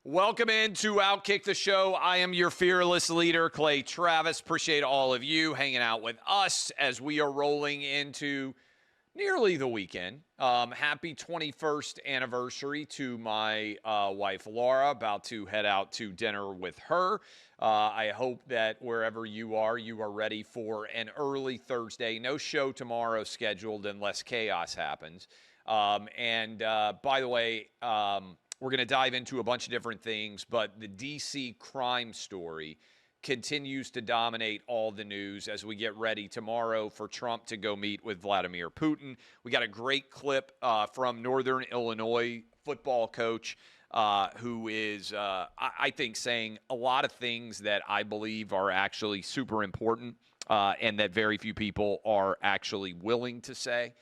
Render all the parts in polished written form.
Welcome into OutKick the show. I am your fearless leader, Clay Travis. Appreciate all of you hanging out with us as we are rolling into nearly the weekend. Happy 21st anniversary to my wife, Laura. About to head out to dinner with her. I hope that wherever you are ready for an early Thursday. No show tomorrow scheduled unless chaos happens. By the way, we're going to dive into a bunch of different things, but the D.C. crime story continues to dominate all the news as we get ready tomorrow for Trump to go meet with Vladimir Putin. We got a great clip from Northern Illinois football coach who is, I think, saying a lot of things that I believe are actually super important and that very few people are actually willing to say.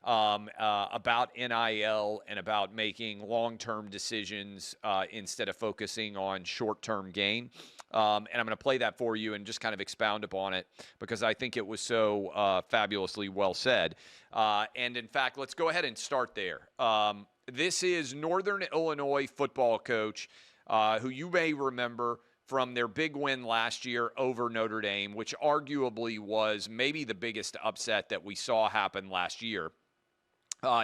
About NIL and about making long-term decisions instead of focusing on short-term gain. And I'm going to play that for you and just kind of expound upon it because I think it was so fabulously well said. And in fact, let's go ahead and start there. This is Northern Illinois football coach who you may remember from their big win last year over Notre Dame, which arguably was maybe the biggest upset that we saw happen last year.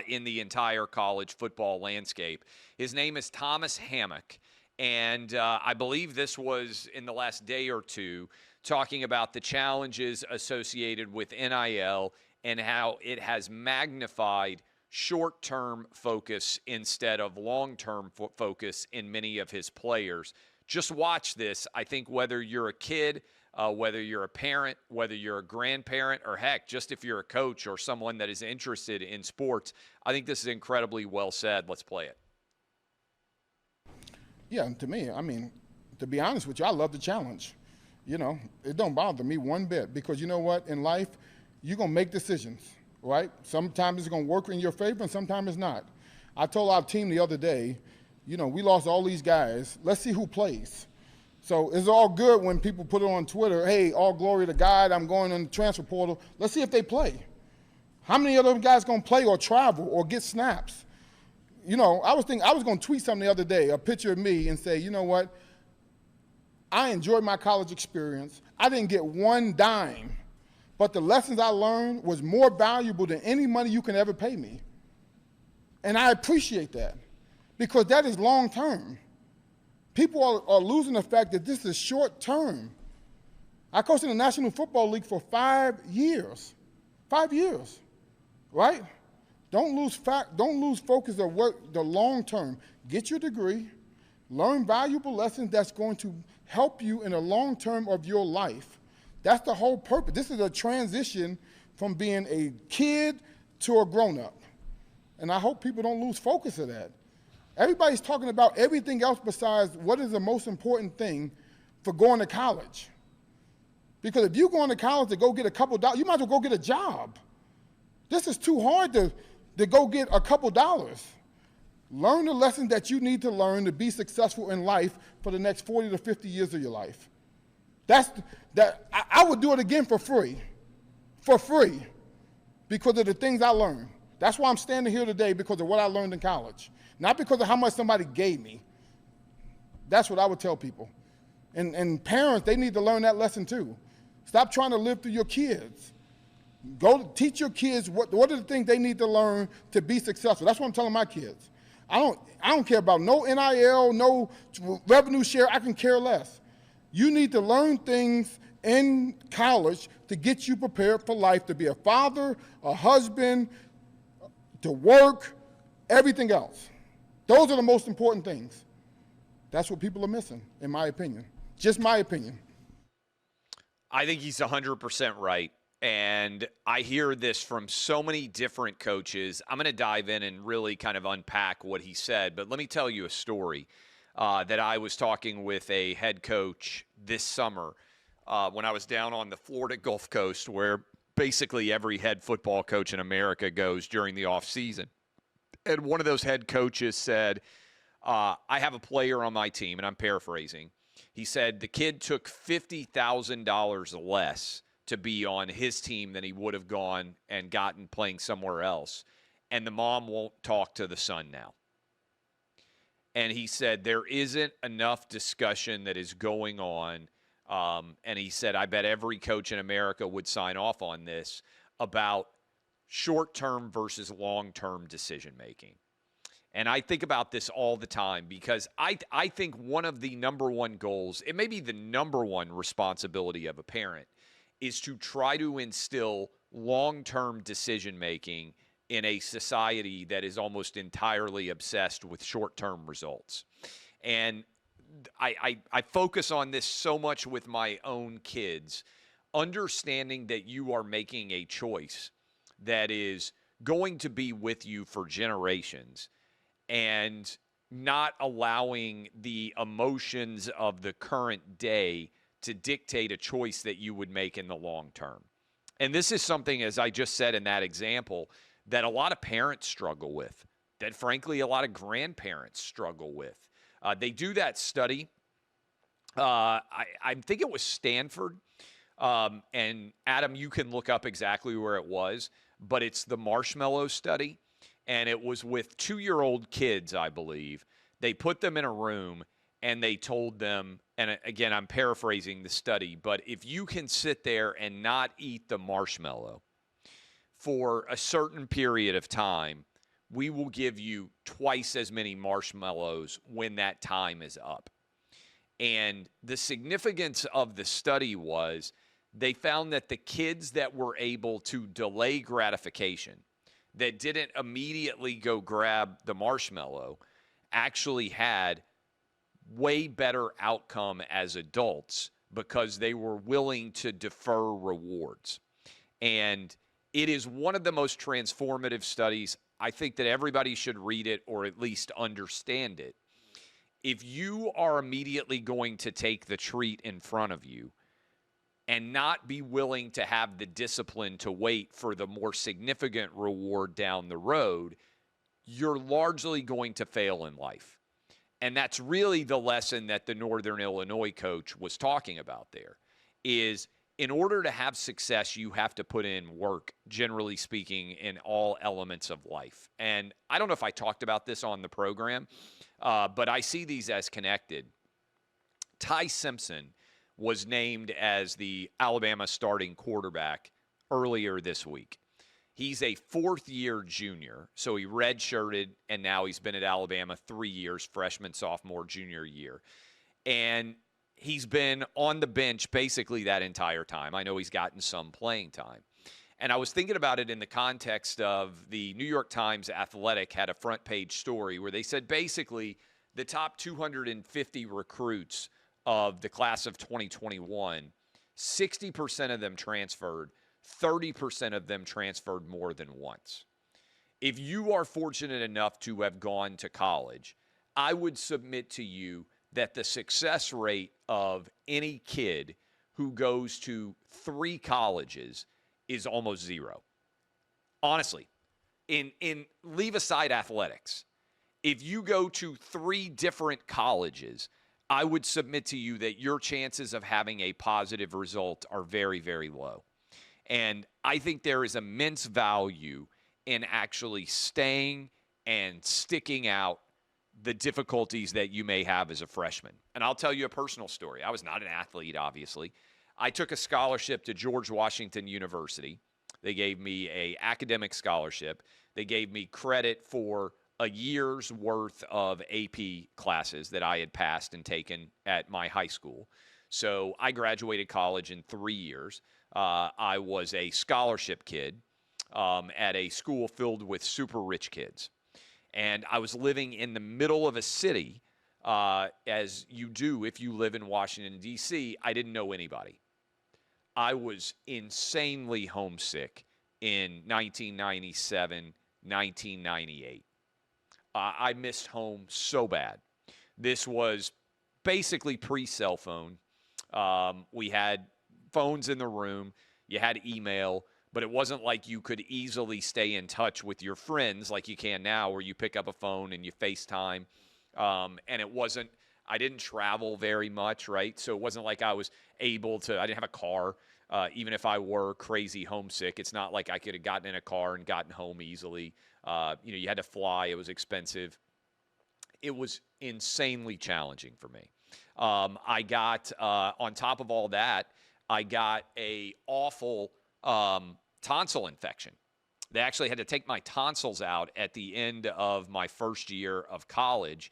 In the entire college football landscape. His name is Thomas Hammock, and I believe this was in the last day or two talking about the challenges associated with NIL and how it has magnified short-term focus instead of long-term focus in many of his players. Just watch this. I think whether you're a kid, whether you're a parent, whether you're a grandparent, or heck, just if you're a coach or someone that is interested in sports, I think this is incredibly well said. Let's play it. Yeah, to me, to be honest with you, I love the challenge. It don't bother me one bit because you know what? In life, you're going to make decisions, right? Sometimes it's going to work in your favor and sometimes it's not. I told our team the other day, we lost all these guys. Let's see who plays. So it's all good when people put it on Twitter, hey, all glory to God, I'm going on the transfer portal. Let's see if they play. How many of those guys going to play or travel or get snaps? I was going to tweet something the other day, a picture of me, and say, you know what? I enjoyed my college experience. I didn't get one dime, but the lessons I learned was more valuable than any money you can ever pay me. And I appreciate that because that is long term. People are losing the fact that this is short term. I coached in the National Football League for 5 years. 5 years, right? Don't lose focus of what the long term. Get your degree, learn valuable lessons that's going to help you in the long term of your life. That's the whole purpose. This is a transition from being a kid to a grown-up. And I hope people don't lose focus of that. Everybody's talking about everything else besides what is the most important thing for going to college. Because if you're going to college to go get a couple dollars, you might as well go get a job. This is too hard to go get a couple dollars. Learn the lessons that you need to learn to be successful in life for the next 40 to 50 years of your life. I would do it again for free, because of the things I learned. That's why I'm standing here today, because of what I learned in college. Not because of how much somebody gave me. That's what I would tell people. And parents, they need to learn that lesson too. Stop trying to live through your kids. Go teach your kids what are the things they need to learn to be successful. That's what I'm telling my kids. I don't care about no NIL, no revenue share. I can care less. You need to learn things in college to get you prepared for life, to be a father, a husband, to work, everything else. Those are the most important things. That's what people are missing, in my opinion. Just my opinion. I think he's 100% right. And I hear this from so many different coaches. I'm going to dive in and really kind of unpack what he said. But let me tell you a story that I was talking with a head coach this summer when I was down on the Florida Gulf Coast, where basically every head football coach in America goes during the offseason. And one of those head coaches said, I have a player on my team, and I'm paraphrasing. He said the kid took $50,000 less to be on his team than he would have gone and gotten playing somewhere else. And the mom won't talk to the son now. And he said there isn't enough discussion that is going on. And he said, I bet every coach in America would sign off on this about short-term versus long-term decision-making. And I think about this all the time because I think one of the number one goals, it may be the number one responsibility of a parent, is to try to instill long-term decision-making in a society that is almost entirely obsessed with short-term results. And I focus on this so much with my own kids, understanding that you are making a choice that is going to be with you for generations and not allowing the emotions of the current day to dictate a choice that you would make in the long term. And this is something, as I just said in that example, that a lot of parents struggle with, that frankly a lot of grandparents struggle with. They do that study. I think it was Stanford. And Adam, you can look up exactly where it was, but it's the marshmallow study. And it was with 2-year-old kids, I believe. They put them in a room and they told them, and again, I'm paraphrasing the study, but if you can sit there and not eat the marshmallow for a certain period of time, we will give you twice as many marshmallows when that time is up. And the significance of the study was they found that the kids that were able to delay gratification, that didn't immediately go grab the marshmallow, actually had way better outcome as adults because they were willing to defer rewards. And it is one of the most transformative studies. I think that everybody should read it or at least understand it. If you are immediately going to take the treat in front of you and not be willing to have the discipline to wait for the more significant reward down the road, you're largely going to fail in life. And that's really the lesson that the Northern Illinois coach was talking about there, is in order to have success, you have to put in work, generally speaking, in all elements of life. And I don't know if I talked about this on the program, but I see these as connected. Ty Simpson was named as the Alabama starting quarterback earlier this week. He's a fourth-year junior, so he redshirted, and now he's been at Alabama 3 years, freshman, sophomore, junior year. And he's been on the bench basically that entire time. I know he's gotten some playing time. And I was thinking about it in the context of the New York Times Athletic had a front-page story where they said basically the top 250 recruits of the class of 2021, 60% of them transferred, 30% of them transferred more than once. If you are fortunate enough to have gone to college, I would submit to you that the success rate of any kid who goes to 3 colleges is almost zero. Honestly, leave aside athletics. If you go to 3 different colleges, I would submit to you that your chances of having a positive result are very, very low. And I think there is immense value in actually staying and sticking out the difficulties that you may have as a freshman. And I'll tell you a personal story. I was not an athlete, obviously. I took a scholarship to George Washington University. They gave me an academic scholarship. They gave me credit for a year's worth of AP classes that I had passed and taken at my high school. So I graduated college in 3 years. I was a scholarship kid at a school filled with super rich kids. And I was living in the middle of a city, as you do if you live in Washington, D.C. I didn't know anybody. I was insanely homesick in 1997, 1998. I missed home so bad. This was basically pre-cell phone. We had phones in the room. You had email, but it wasn't like you could easily stay in touch with your friends like you can now, where you pick up a phone and you FaceTime. And it wasn't, I didn't travel very much, right? So it wasn't like I was able to, I didn't have a car. Even if I were crazy homesick, it's not like I could have gotten in a car and gotten home easily. You had to fly. It was expensive. it was insanely challenging for me. I got, on top of all that, I got a awful tonsil infection. They actually had to take my tonsils out at the end of my first year of college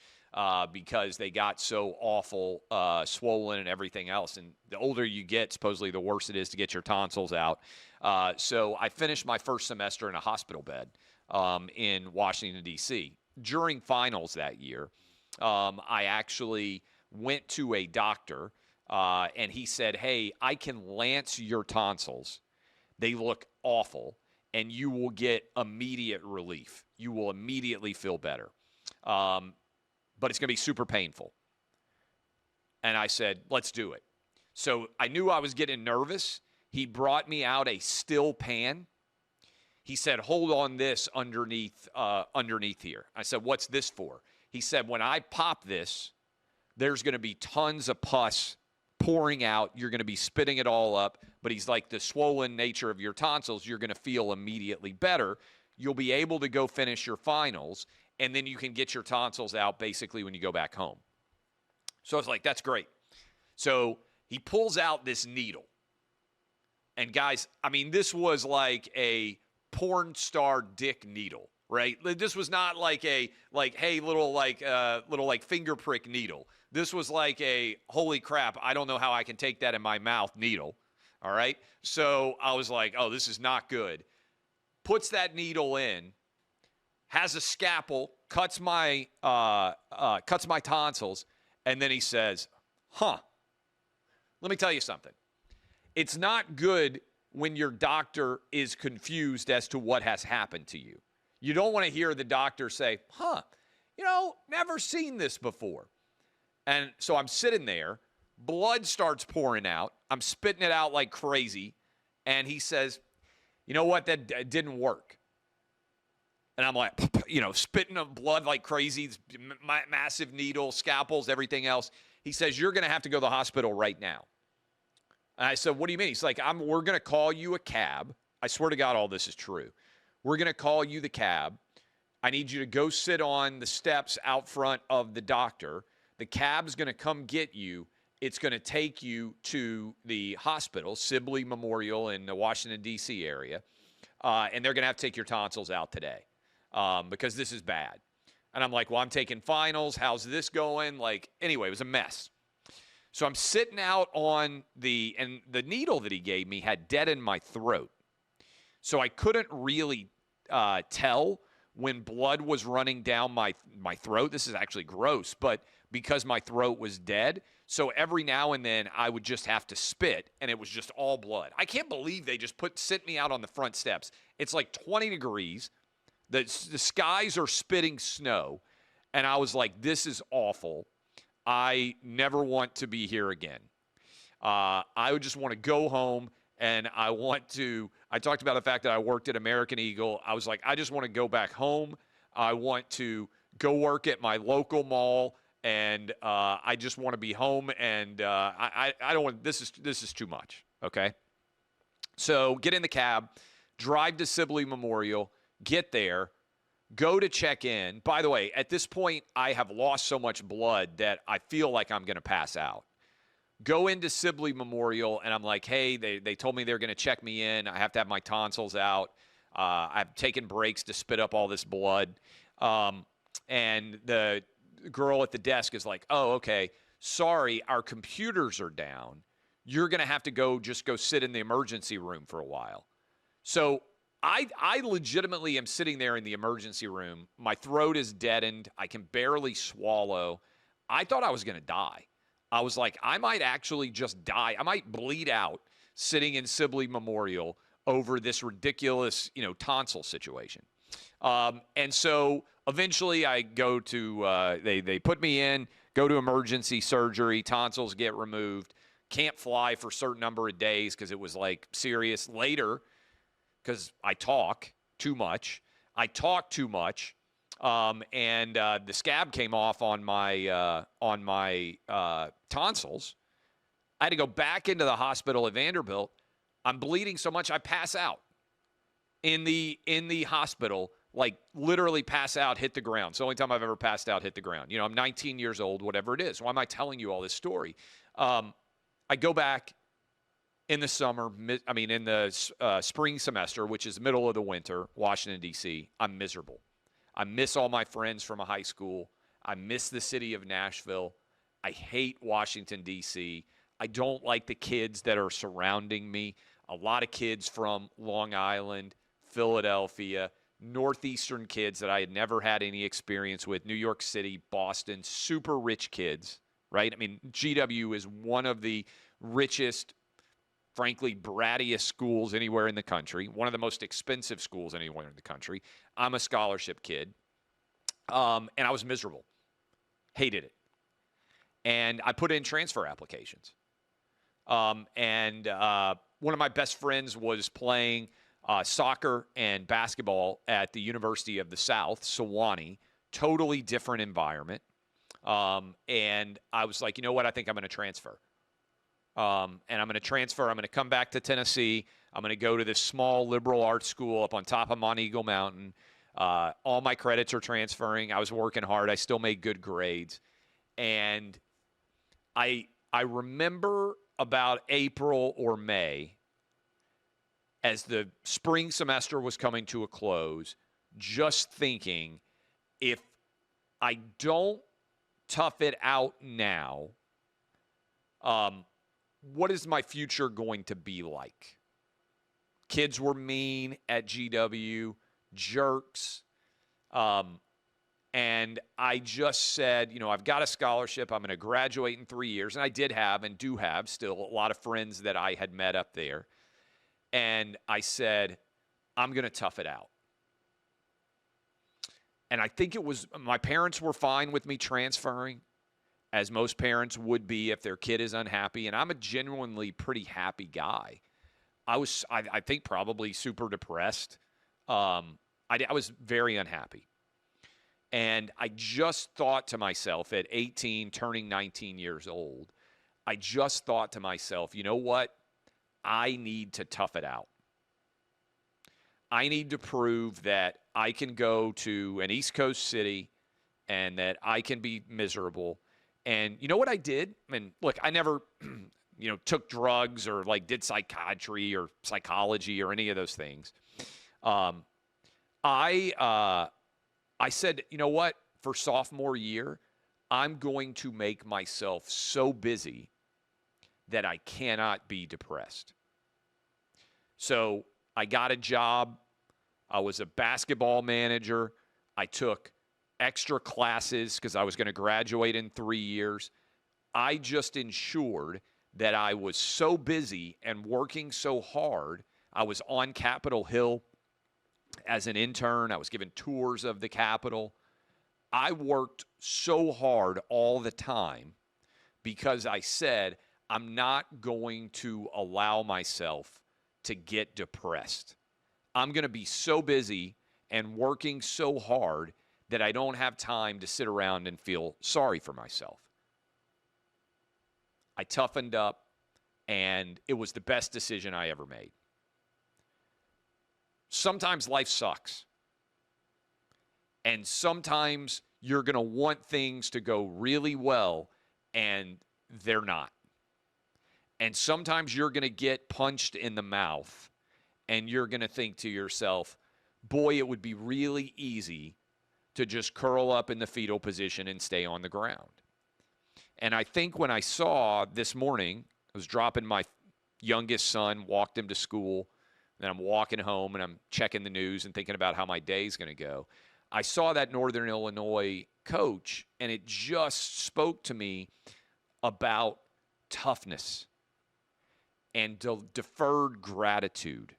because they got so awful, swollen and everything else. And the older you get, supposedly the worse it is to get your tonsils out. So I finished my first semester in a hospital bed in Washington, D.C. During finals that year, I actually went to a doctor, and he said, hey, I can lance your tonsils. They look awful, and you will get immediate relief. You will immediately feel better. But it's going to be super painful. And I said, let's do it. So I knew I was getting nervous. He brought me out a still pan. He said, hold on this underneath here. I said, what's this for? He said, when I pop this, there's going to be tons of pus pouring out. You're going to be spitting it all up. But he's like, the swollen nature of your tonsils, you're going to feel immediately better. You'll be able to go finish your finals, and then you can get your tonsils out basically when you go back home. So I was like, that's great. So he pulls out this needle. And guys, I mean, this was like a porn star dick needle, right? This was not like a, hey, little finger prick needle. This was like a, holy crap, I don't know how I can take that in my mouth needle. All right. So I was like, oh, this is not good. Puts that needle in, has a scalpel, cuts my tonsils, and then he says, let me tell you something. It's not good when your doctor is confused as to what has happened to you. You don't want to hear the doctor say, never seen this before. And so I'm sitting there, blood starts pouring out. I'm spitting it out like crazy. And he says, you know what, that didn't work. And I'm like, spitting of blood like crazy, massive needle, scalpels, everything else. He says, you're going to have to go to the hospital right now. And I said, what do you mean? He's like, we're going to call you a cab. I swear to God, all this is true. We're going to call you the cab. I need you to go sit on the steps out front of the doctor. The cab's going to come get you. It's going to take you to the hospital, Sibley Memorial in the Washington, D.C. area, and they're going to have to take your tonsils out today because this is bad. And I'm like, well, I'm taking finals. How's this going? Anyway, it was a mess. So I'm sitting out on and the needle that he gave me had deadened my throat. So I couldn't really tell when blood was running down my throat. This is actually gross, but because my throat was dead, so every now and then I would just have to spit, and it was just all blood. I can't believe they just sent me out on the front steps. It's like 20 degrees. The skies are spitting snow, and I was like, this is awful. I never want to be here again. I would just want to go home, and I talked about the fact that I worked at American Eagle. I was like, I just want to go back home. I want to go work at my local mall, and I just want to be home, and I don't want, this is too much, okay? So get in the cab, drive to Sibley Memorial, get there, go to check in. By the way, at this point, I have lost so much blood that I feel like I'm going to pass out. Go into Sibley Memorial, and I'm like, hey, they told me they're going to check me in. I have to have my tonsils out. I've taken breaks to spit up all this blood. And the girl at the desk is like, oh, okay, sorry, our computers are down. You're going to have to go sit in the emergency room for a while. So I legitimately am sitting there in the emergency room. My throat is deadened. I can barely swallow. I thought I was going to die. I was like, I might actually just die. I might bleed out sitting in Sibley Memorial over this ridiculous, tonsil situation. And so eventually I go to, they put me in, go to emergency surgery, tonsils get removed, can't fly for a certain number of days because it was serious. Later, because I talk too much, and the scab came off on my tonsils. I had to go back into the hospital at Vanderbilt. I'm bleeding so much I pass out in the hospital, like literally pass out, hit the ground. It's the only time I've ever passed out, hit the ground. I'm 19 years old, whatever it is. Why am I telling you all this story? I go back in the summer, in the spring semester, which is the middle of the winter, Washington, D.C., I'm miserable. I miss all my friends from a high school. I miss the city of Nashville. I hate Washington, D.C. I don't like the kids that are surrounding me. A lot of kids from Long Island, Philadelphia, Northeastern kids that I had never had any experience with, New York City, Boston, super rich kids, right? I mean, GW is one of the richest, frankly, brattiest schools anywhere in the country, one of the most expensive schools anywhere in the country. I'm a scholarship kid, and I was miserable. Hated it. And I put in transfer applications. And one of my best friends was playing soccer and basketball at the University of the South, Sewanee. Totally different environment. And I was like, you know what? I think I'm going to transfer. And I'm going to transfer. I'm going to come back to Tennessee. I'm going to go to this small liberal arts school up on top of Monteagle Mountain. All my credits are transferring. I was working hard. I still made good grades. And I remember about April or May, as the spring semester was coming to a close, just thinking, if I don't tough it out now, what is my future going to be like? Kids were mean at GW, jerks. And I just said, I've got a scholarship. I'm going to graduate in 3 years. And I did have and do have still a lot of friends that I had met up there. And I said, I'm going to tough it out. And I think my parents were fine with me transferring, as most parents would be if their kid is unhappy. And I'm a genuinely pretty happy guy. I think, probably super depressed. I was very unhappy. And I just thought to myself at 18, turning 19 years old, I just thought to myself, you know what? I need to tough it out. I need to prove that I can go to an East Coast city and that I can be miserable. And you know what I did? I mean, look, I never, took drugs or did psychiatry or psychology or any of those things. I said, you know what? For sophomore year, I'm going to make myself so busy that I cannot be depressed. So I got a job. I was a basketball manager. I took extra classes because I was going to graduate in 3 years. I just ensured that I was so busy and working so hard. I was on Capitol Hill as an intern. I was given tours of the Capitol. I worked so hard all the time because I said, I'm not going to allow myself to get depressed. I'm going to be so busy and working so hard that I don't have time to sit around and feel sorry for myself. I toughened up, and it was the best decision I ever made. Sometimes life sucks. And sometimes you're going to want things to go really well, and they're not. And sometimes you're going to get punched in the mouth, and you're going to think to yourself, boy, it would be really easy to just curl up in the fetal position and stay on the ground. And I think when I saw this morning, I was dropping my youngest son, walked him to school, then I'm walking home and I'm checking the news and thinking about how my day's going to go. I saw that Northern Illinois coach, and it just spoke to me about toughness and deferred gratitude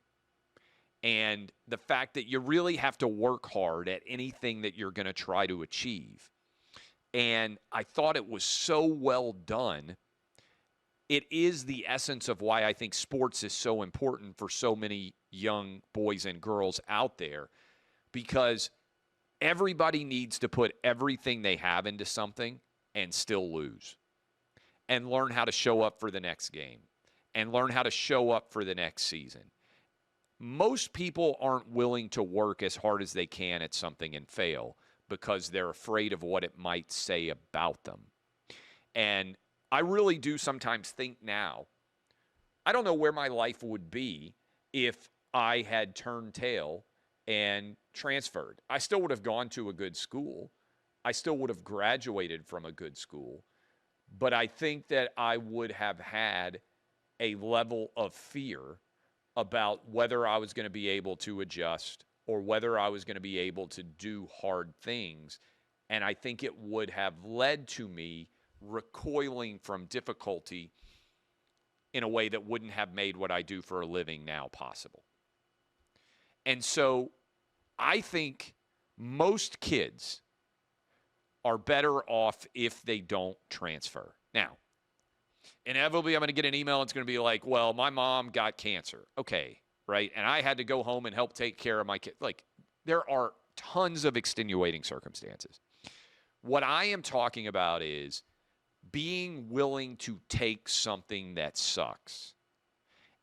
and the fact that you really have to work hard at anything that you're going to try to achieve. And I thought it was so well done. It is the essence of why I think sports is so important for so many young boys and girls out there, because everybody needs to put everything they have into something and still lose, and learn how to show up for the next game, and learn how to show up for the next season. most people aren't willing to work as hard as they can at something and fail because they're afraid of what it might say about them. And I really do sometimes think now, I don't know where my life would be if I had turned tail and transferred. I still would have gone to a good school. I still would have graduated from a good school. But I think that I would have had a level of fear about whether I was going to be able to adjust or whether I was going to be able to do hard things. And I think it would have led to me recoiling from difficulty in a way that wouldn't have made what I do for a living now possible. And so I think most kids are better off if they don't transfer. Now, inevitably, I'm going to get an email. It's going to be like, well, my mom got cancer. Okay, right? And I had to go home and help take care of my kid. Like, there are tons of extenuating circumstances. What I am talking about is being willing to take something that sucks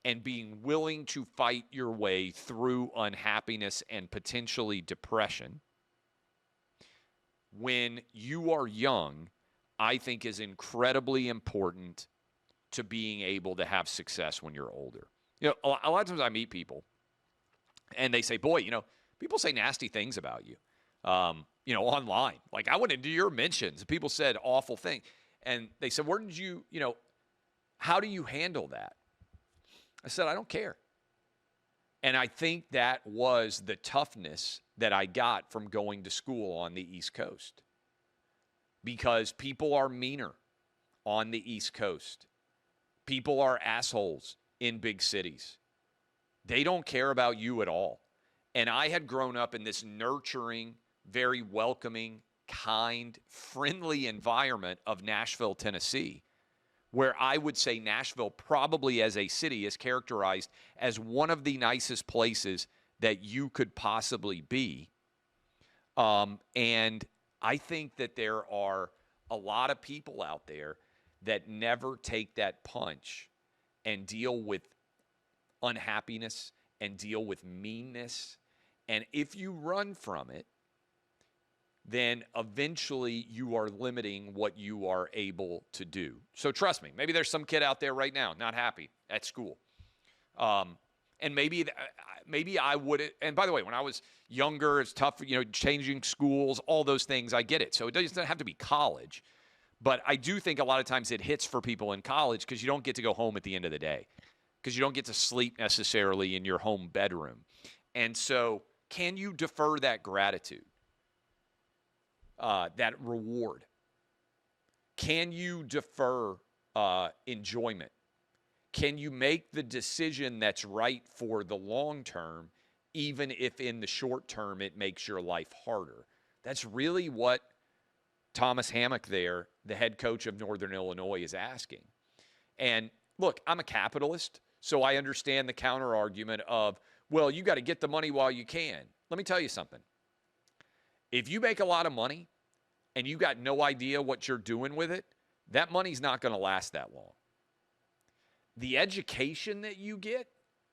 and being willing to fight your way through unhappiness and potentially depression when you are young, I think is incredibly important to being able to have success when you're older. You know, a lot of times I meet people and they say, boy, you know, people say nasty things about you, you know, online. Like I went into your mentions and people said awful things. And they said, where did you, you know, how do you handle that? I said, I don't care. And I think that was the toughness that I got from going to school on the East Coast. Because people are meaner on the East Coast. People are assholes in big cities. They don't care about you at all. And I had grown up in this nurturing, very welcoming, kind, friendly environment of Nashville, Tennessee, where I would say Nashville probably as a city is characterized as one of the nicest places that you could possibly be. And I think that there are a lot of people out there that never take that punch and deal with unhappiness and deal with meanness. And if you run from it, then eventually you are limiting what you are able to do. So trust me, maybe there's some kid out there right now not happy at school. And maybe I would, and by the way, when I was younger, it's tough, you know, changing schools, all those things, I get it. So it doesn't have to be college. But I do think a lot of times it hits for people in college because you don't get to go home at the end of the day, because you don't get to sleep necessarily in your home bedroom. And so can you defer that gratitude? That reward? Can you defer enjoyment? Can you make the decision that's right for the long term, even if in the short term it makes your life harder? That's really what Thomas Hammock there, the head coach of Northern Illinois, is asking. And look, I'm a capitalist, so I understand the counter argument of, well, you got to get the money while you can. Let me tell you something. If you make a lot of money and you got no idea what you're doing with it, that money's not going to last that long. The education that you get,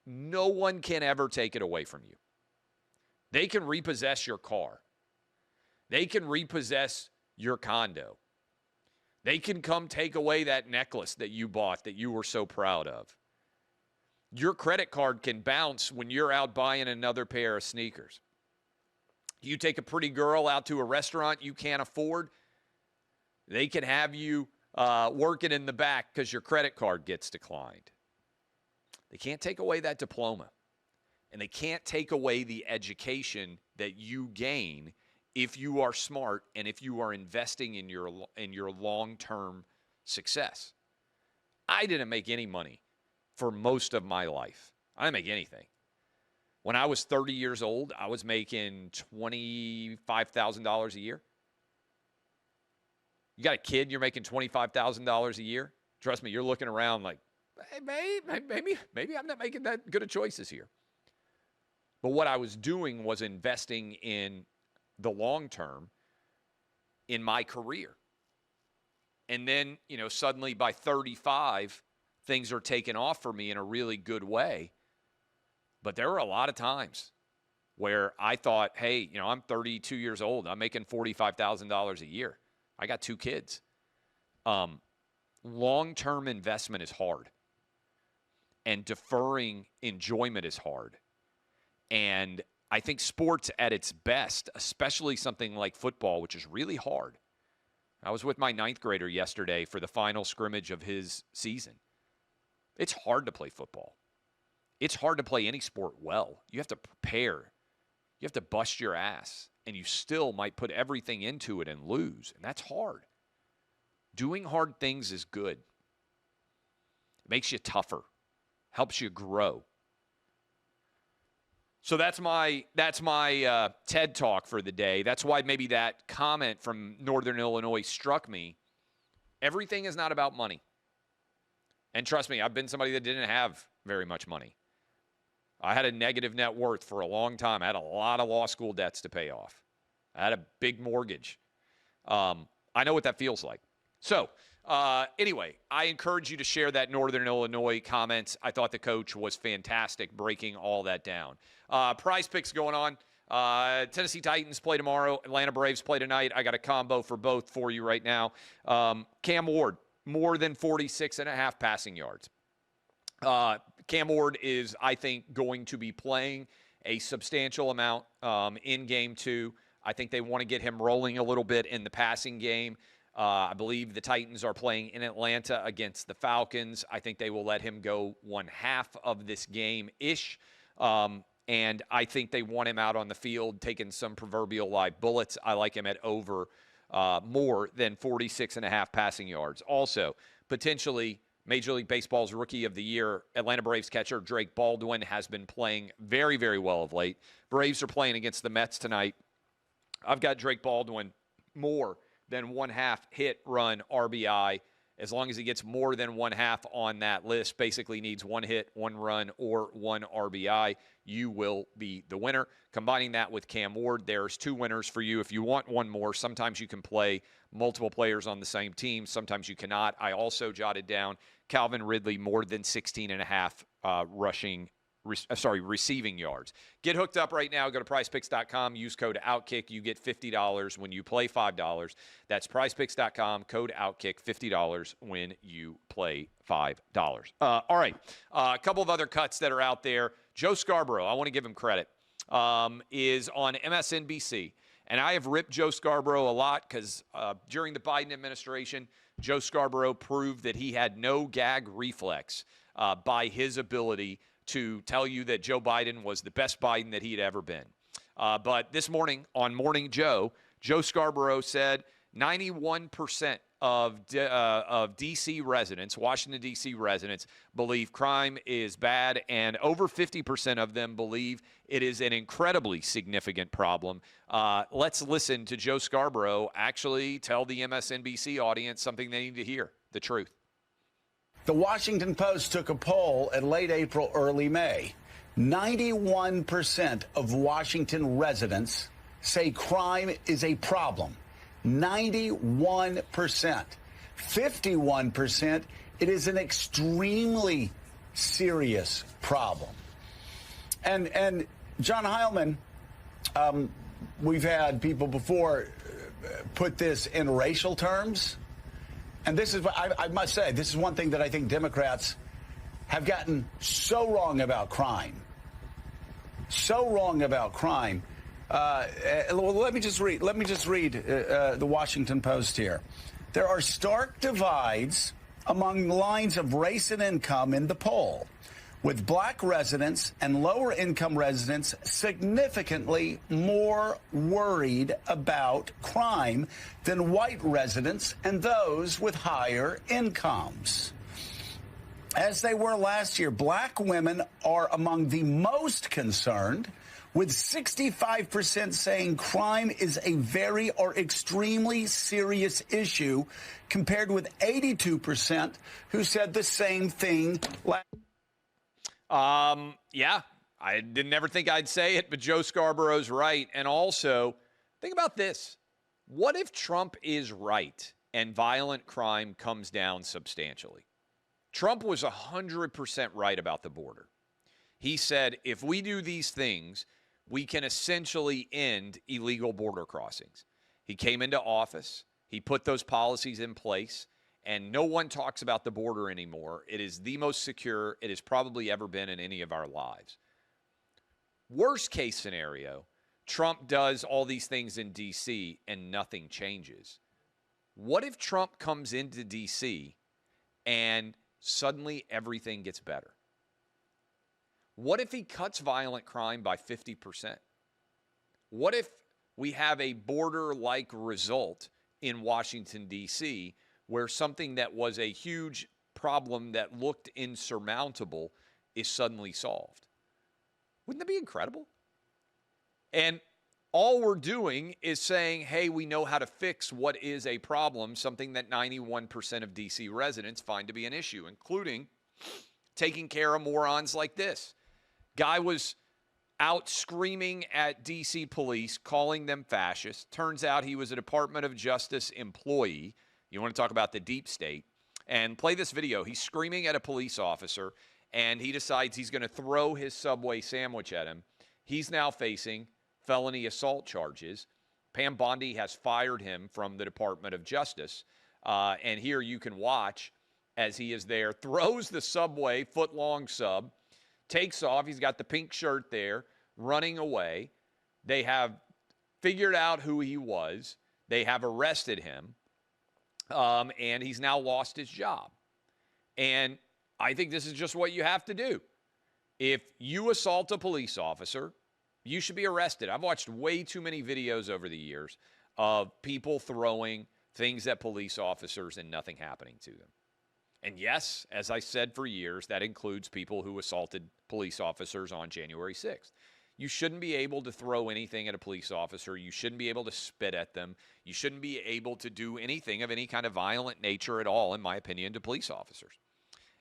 no one can ever take it away from you. They can repossess your car. They can repossess your condo. They can come take away that necklace that you bought that you were so proud of. Your credit card can bounce when you're out buying another pair of sneakers. You take a pretty girl out to a restaurant you can't afford, they can have you working in the back because your credit card gets declined. They can't take away that diploma. And they can't take away the education that you gain if you are smart and if you are investing in your long-term success. I didn't make any money for most of my life. I didn't make anything. When I was 30 years old, I was making $25,000 a year. You got a kid, you're making $25,000 a year. Trust me, you're looking around like, hey, maybe I'm not making that good of choices here. But what I was doing was investing in the long term in my career. And then, you know, suddenly by 35, things are taken off for me in a really good way. But there were a lot of times where I thought, hey, I'm 32 years old. I'm making $45,000 a year. I got 2 kids. Long-term investment is hard. And deferring enjoyment is hard. And I think sports at its best, especially something like football, which is really hard. I was with my 9th grader yesterday for the final scrimmage of his season. It's hard to play football. It's hard to play any sport well. You have to prepare. You have to bust your ass. And you still might put everything into it and lose. And that's hard. Doing hard things is good. It makes you tougher. Helps you grow. So that's my TED Talk for the day. That's why maybe that comment from Northern Illinois struck me. Everything is not about money. And trust me, I've been somebody that didn't have very much money. I had a negative net worth for a long time. I had a lot of law school debts to pay off. I had a big mortgage. I know what that feels like. So, anyway, I encourage you to share that Northern Illinois comments. I thought the coach was fantastic breaking all that down. PrizePicks going on. Tennessee Titans play tomorrow. Atlanta Braves play tonight. I got a combo for both for you right now. Cam Ward, more than 46.5 passing yards. Cam Ward is, I think, going to be playing a substantial amount in Game 2. I think they want to get him rolling a little bit in the passing game. I believe the Titans are playing in Atlanta against the Falcons. I think they will let him go 1/2 of this game-ish. And I think they want him out on the field taking some proverbial live bullets. I like him at over more than 46.5 passing yards. Also, potentially Major League Baseball's Rookie of the Year, Atlanta Braves catcher Drake Baldwin has been playing very, very well of late. Braves are playing against the Mets tonight. I've got Drake Baldwin more than 1/2 hit, run, RBI. As long as he gets more than 1/2 on that list, basically needs 1 hit, 1 run, or 1 RBI, you will be the winner. Combining that with Cam Ward, there's 2 winners for you. If you want one more, sometimes you can play multiple players on the same team. Sometimes you cannot. I also jotted down Calvin Ridley more than 16.5 receiving yards. Get hooked up right now. Go to PrizePicks.com. Use code OutKick. You get $50 when you play $5. That's PrizePicks.com. Code OutKick. $50 when you play $5. All right. A couple of other cuts that are out there. Joe Scarborough, I want to give him credit, is on MSNBC. And I have ripped Joe Scarborough a lot because during the Biden administration, Joe Scarborough proved that he had no gag reflex by his ability to tell you that Joe Biden was the best Biden that he had ever been. But this morning on Morning Joe, Joe Scarborough said 91% of D.C. residents, Washington, D.C. residents, believe crime is bad, and over 50% of them believe it is an incredibly significant problem. Let's listen to Joe Scarborough actually tell the MSNBC audience something they need to hear, the truth. The Washington Post took a poll in late April, early May. 91% of Washington residents say crime is a problem. 91%. 51%, it is an extremely serious problem. And John Heilman, we've had people before put this in racial terms. And this is what I must say, this is one thing that I think Democrats have gotten so wrong about crime. So wrong about crime. Let me just read the Washington Post here. There are stark divides among lines of race and income in the poll, with black residents and lower income residents significantly more worried about crime than white residents and those with higher incomes. As they were last year, black women are among the most concerned, with 65% saying crime is a very or extremely serious issue, compared with 82% who said the same thing last year. Yeah, I didn't ever think I'd say it, but Joe Scarborough's right. And also, think about this. What if Trump is right and violent crime comes down substantially? Trump was 100% right about the border. He said, if we do these things, we can essentially end illegal border crossings. He came into office. He put those policies in place, and no one talks about the border anymore. It is the most secure it has probably ever been in any of our lives. Worst case scenario, Trump does all these things in D.C. and nothing changes. What if Trump comes into D.C. and suddenly everything gets better? What if he cuts violent crime by 50%? What if we have a border-like result in Washington, D.C., where something that was a huge problem that looked insurmountable is suddenly solved? Wouldn't that be incredible? And all we're doing is saying, hey, we know how to fix what is a problem, something that 91% of D.C. residents find to be an issue, including taking care of morons like this. Guy was out screaming at D.C. police, calling them fascists. Turns out he was a Department of Justice employee. You want to talk about the deep state? And play this video. He's screaming at a police officer, and he decides he's going to throw his Subway sandwich at him. He's now facing felony assault charges. Pam Bondi has fired him from the Department of Justice. And here you can watch as he is there, throws the Subway, foot-long sub, takes off. He's got the pink shirt there, running away. They have figured out who he was. They have arrested him. And he's now lost his job. And I think this is just what you have to do. If you assault a police officer, you should be arrested. I've watched way too many videos over the years of people throwing things at police officers and nothing happening to them. And yes, as I said for years, that includes people who assaulted police officers on January 6th. You shouldn't be able to throw anything at a police officer. You shouldn't be able to spit at them. You shouldn't be able to do anything of any kind of violent nature at all, in my opinion, to police officers.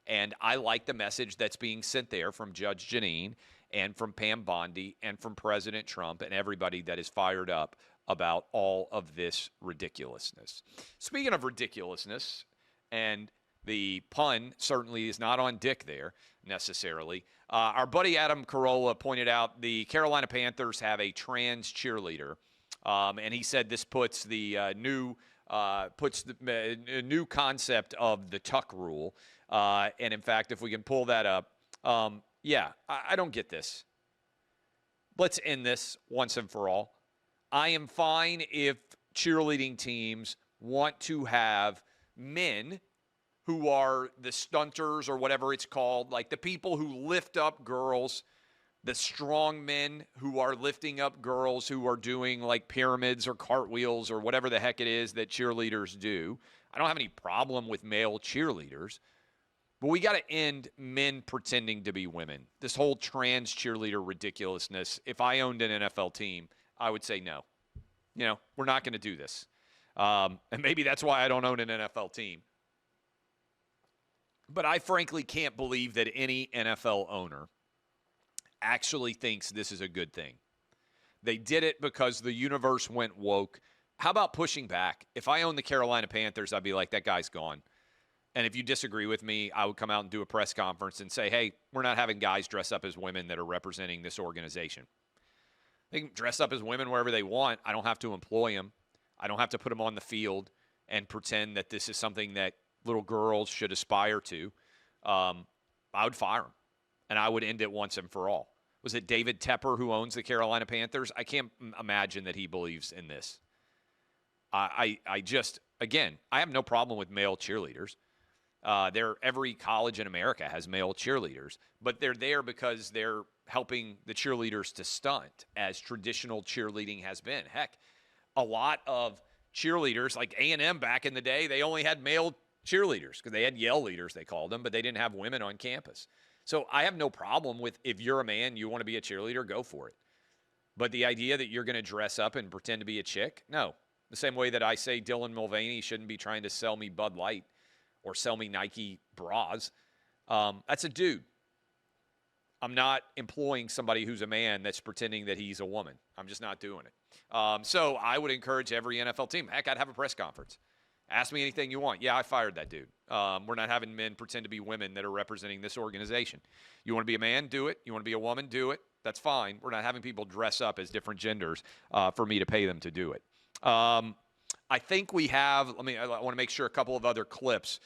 And I like the message that's being sent there from Judge Jeanine and from Pam Bondi and from President Trump and everybody that is fired up about all of this ridiculousness. Speaking of ridiculousness, and the pun certainly is not on Dick there necessarily. Our buddy Adam Carolla pointed out the Carolina Panthers have a trans cheerleader, and he said this puts the new concept of the tuck rule. And in fact, if we can pull that up, I don't get this. Let's end this once and for all. I am fine if cheerleading teams want to have men who are the stunters or whatever it's called, like the people who lift up girls, the strong men who are lifting up girls who are doing like pyramids or cartwheels or whatever the heck it is that cheerleaders do. I don't have any problem with male cheerleaders, but we got to end men pretending to be women. This whole trans cheerleader ridiculousness. If I owned an NFL team, I would say no. We're not going to do this. And maybe that's why I don't own an NFL team. But I frankly can't believe that any NFL owner actually thinks this is a good thing. They did it because the universe went woke. How about pushing back? If I owned the Carolina Panthers, I'd be like, that guy's gone. And if you disagree with me, I would come out and do a press conference and say, hey, we're not having guys dress up as women that are representing this organization. They can dress up as women wherever they want. I don't have to employ them. I don't have to put them on the field and pretend that this is something that little girls should aspire to. I would fire them, and I would end it once and for all. Was it David Tepper who owns the Carolina Panthers? I can't imagine that he believes in this. I have no problem with male cheerleaders. Every college in America has male cheerleaders, but they're there because they're helping the cheerleaders to stunt, as traditional cheerleading has been. Heck, a lot of cheerleaders, like A&M back in the day, they only had male cheerleaders because they had yell leaders, they called them, but they didn't have women on campus. So I have no problem with, if you're a man, you want to be a cheerleader, go for it. But the idea that you're going to dress up and pretend to be a chick, no. The same way that I say Dylan Mulvaney shouldn't be trying to sell me Bud Light or sell me Nike bras. That's a dude. I'm not employing somebody who's a man that's pretending that he's a woman. I'm just not doing it. So I would encourage every NFL team. Heck, I'd have a press conference Ask me anything you want. Yeah, I fired that dude. We're not having men pretend to be women that are representing this organization. You want to be a man? Do it. You want to be a woman? Do it. That's fine. We're not having people dress up as different genders for me to pay them to do it. I think we have, I want to make sure a couple of other clips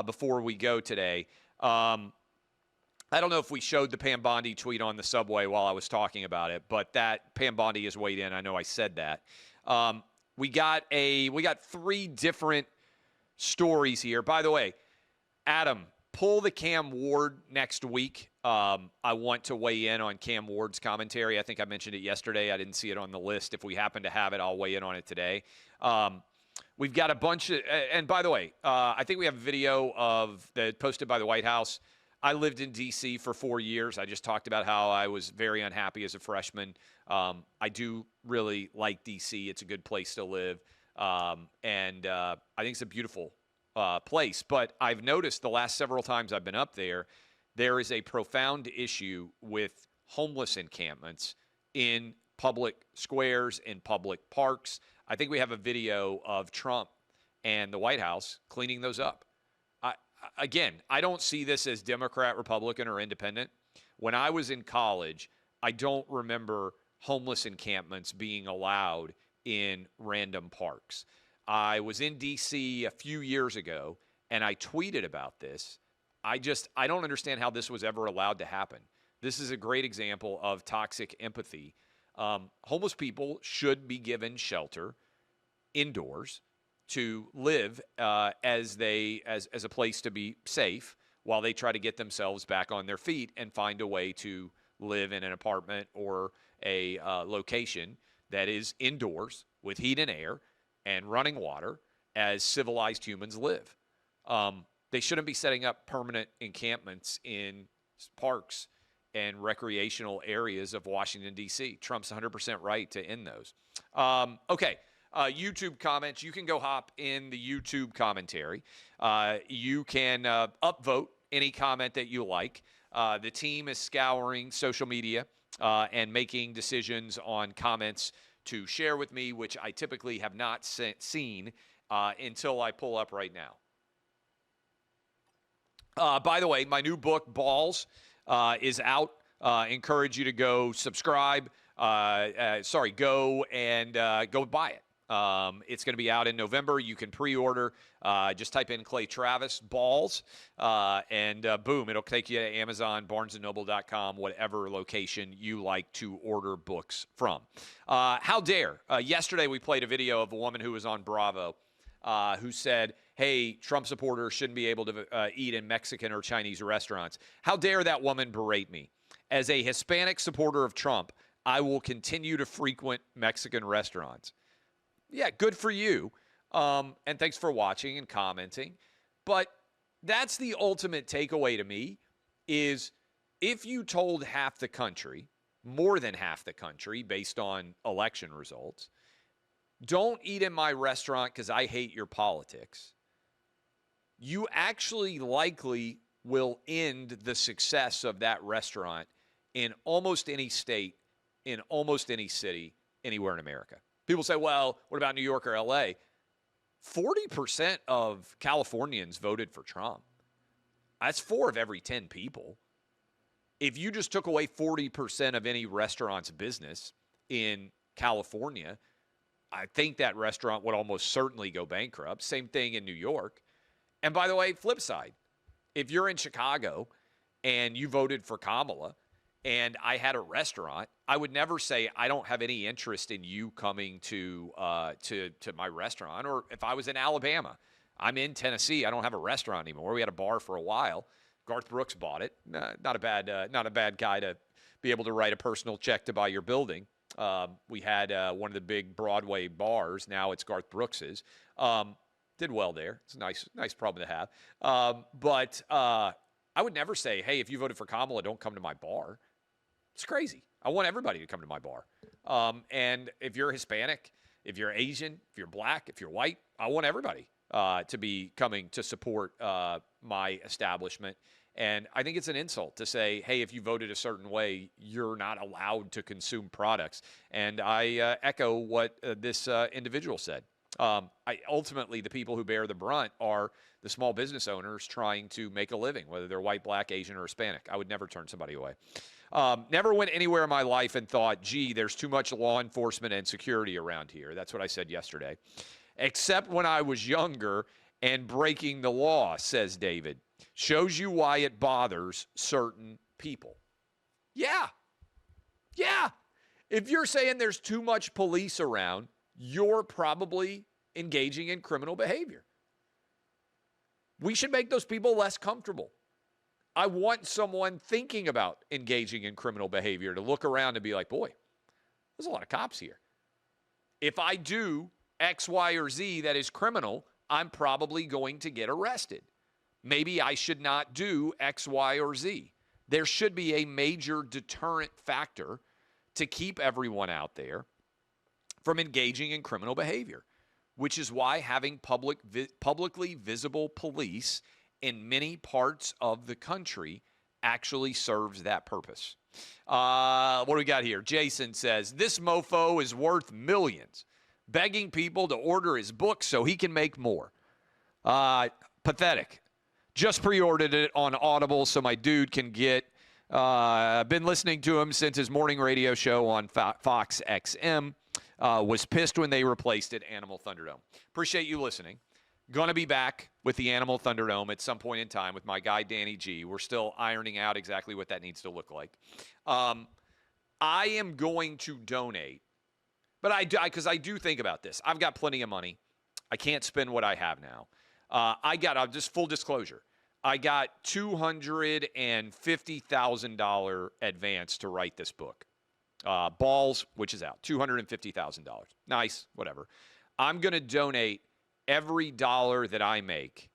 before we go today. I don't know if we showed the Pam Bondi tweet on the subway while I was talking about it, but that Pam Bondi has weighed in. I know I said that. We got 3 different stories here. By the way, Adam, pull the Cam Ward next week. I want to weigh in on Cam Ward's commentary. I think I mentioned it yesterday. I didn't see it on the list. If we happen to have it, I'll weigh in on it today. We've got a bunch of, and by the way, I think we have a video that posted by the White House. I lived in D.C. for 4 years. I just talked about how I was very unhappy as a freshman. I do really like D.C. It's a good place to live. And I think it's a beautiful place. But I've noticed the last several times I've been up there, there is a profound issue with homeless encampments in public squares, in public parks. I think we have a video of Trump and the White House cleaning those up. Again, I don't see this as Democrat, Republican, or independent. When I was in college, I don't remember homeless encampments being allowed in random parks. I was in D.C. a few years ago, and I tweeted about this. I don't understand how this was ever allowed to happen. This is a great example of toxic empathy. Homeless people should be given shelter indoors to live as a place to be safe while they try to get themselves back on their feet and find a way to live in an apartment or a location that is indoors with heat and air and running water as civilized humans live. They shouldn't be setting up permanent encampments in parks and recreational areas of Washington, D.C. Trump's 100% right to end those. Okay. YouTube comments. You can go hop in the YouTube commentary. You can upvote any comment that you like. The team is scouring social media and making decisions on comments to share with me, which I typically have not seen until I pull up right now. By the way, my new book, Balls, is out. Encourage you to go subscribe. Go buy it. It's going to be out in November. You can pre-order. Just type in Clay Travis Balls, and boom, it'll take you to Amazon, BarnesandNoble.com, whatever location you like to order books from. How dare? Yesterday we played a video of a woman who was on Bravo who said, hey, Trump supporters shouldn't be able to eat in Mexican or Chinese restaurants. How dare that woman berate me? As a Hispanic supporter of Trump, I will continue to frequent Mexican restaurants. Yeah, good for you. And thanks for watching and commenting. But that's the ultimate takeaway to me is if you told half the country, more than half the country based on election results, don't eat in my restaurant because I hate your politics, you actually likely will end the success of that restaurant in almost any state, in almost any city, anywhere in America. People say, well, what about New York or L.A.? 40% of Californians voted for Trump. That's 4 of every 10 people. If you just took away 40% of any restaurant's business in California, I think that restaurant would almost certainly go bankrupt. Same thing in New York. And by the way, flip side, if you're in Chicago and you voted for Kamala and I had a restaurant, I would never say I don't have any interest in you coming to my restaurant. Or if I was in Alabama, I'm in Tennessee, I don't have a restaurant anymore. We had a bar for a while. Garth Brooks bought it. Not a bad guy to be able to write a personal check to buy your building. We had one of the big Broadway bars. Now it's Garth Brooks's. Did well there. It's a nice problem to have. But I would never say, hey, if you voted for Kamala, don't come to my bar. It's crazy. I want everybody to come to my bar. And if you're Hispanic, if you're Asian, if you're black, if you're white, I want everybody to be coming to support my establishment. And I think it's an insult to say, hey, if you voted a certain way, you're not allowed to consume products. And I echo what this individual said. Ultimately, the people who bear the brunt are the small business owners trying to make a living, whether they're white, black, Asian, or Hispanic. I would never turn somebody away. Never went anywhere in my life and thought, gee, there's too much law enforcement and security around here. That's what I said yesterday. Except when I was younger and breaking the law, says David. Shows you why it bothers certain people. Yeah. If you're saying there's too much police around, you're probably engaging in criminal behavior. We should make those people less comfortable. I want someone thinking about engaging in criminal behavior to look around and be like, boy, there's a lot of cops here. If I do X, Y, or Z that is criminal, I'm probably going to get arrested. Maybe I should not do X, Y, or Z. There should be a major deterrent factor to keep everyone out there from engaging in criminal behavior, which is why having publicly visible police in many parts of the country actually serves that purpose. What do we got here? Jason says, this mofo is worth millions, begging people to order his book so he can make more. Pathetic. Just pre-ordered it on Audible so my dude can get. I've been listening to him since his morning radio show on Fox XM. Was pissed when they replaced it, Animal Thunderdome. Appreciate you listening. Going to be back with the Animal Thunderdome at some point in time with my guy, Danny G. We're still ironing out exactly what that needs to look like. I am going to donate, but because I do think about this. I've got plenty of money. I can't spend what I have now. Just full disclosure, I got $250,000 advance to write this book. Balls, which is out, $250,000. Nice, whatever. I'm going to donate every dollar that I make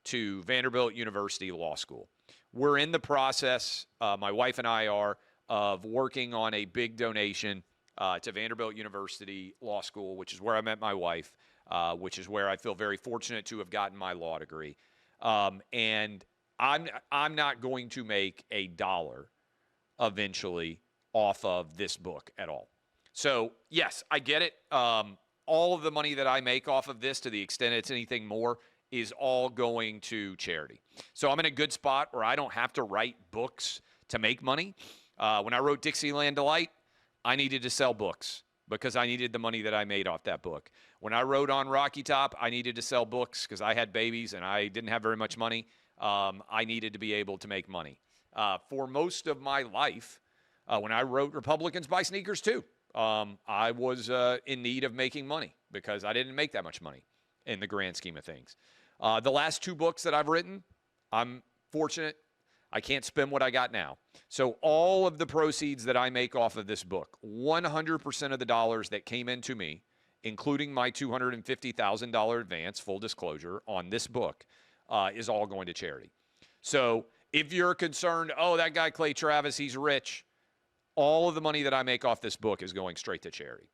to Vanderbilt University Law School. We're in the process, my wife and I are, of working on a big donation to Vanderbilt University Law School, which is where I met my wife, which is where I feel very fortunate to have gotten my law degree. And I'm not going to make a dollar eventually off of this book at all. So, yes, I get it. All of the money that I make off of this, to the extent it's anything more, is all going to charity. So I'm in a good spot where I don't have to write books to make money. When I wrote Dixieland Delight, I needed to sell books because I needed the money that I made off that book. When I wrote on Rocky Top, I needed to sell books because I had babies and I didn't have very much money. I needed to be able to make money. For most of my life, when I wrote Republicans Buy Sneakers Too, I was in need of making money because I didn't make that much money in the grand scheme of things. The last two books that I've written, I'm fortunate. I can't spend what I got now. So all of the proceeds that I make off of this book, 100% of the dollars that came into me, including my $250,000 advance, full disclosure, on this book, is all going to charity. So if you're concerned, oh, that guy Clay Travis, he's rich, all of the money that I make off this book is going straight to charity.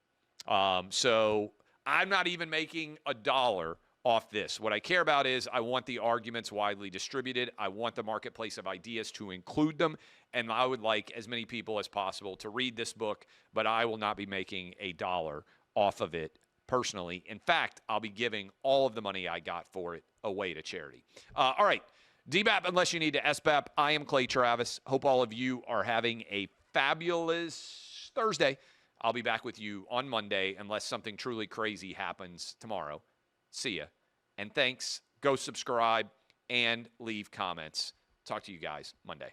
So I'm not even making a dollar off this. What I care about is I want the arguments widely distributed. I want the marketplace of ideas to include them. And I would like as many people as possible to read this book, but I will not be making a dollar off of it personally. In fact, I'll be giving all of the money I got for it away to charity. All right. DBAP, unless you need to SBAP, I am Clay Travis. Hope all of you are having a fabulous Thursday. I'll be back with you on Monday unless something truly crazy happens tomorrow. See ya. And thanks. Go subscribe and leave comments. Talk to you guys Monday.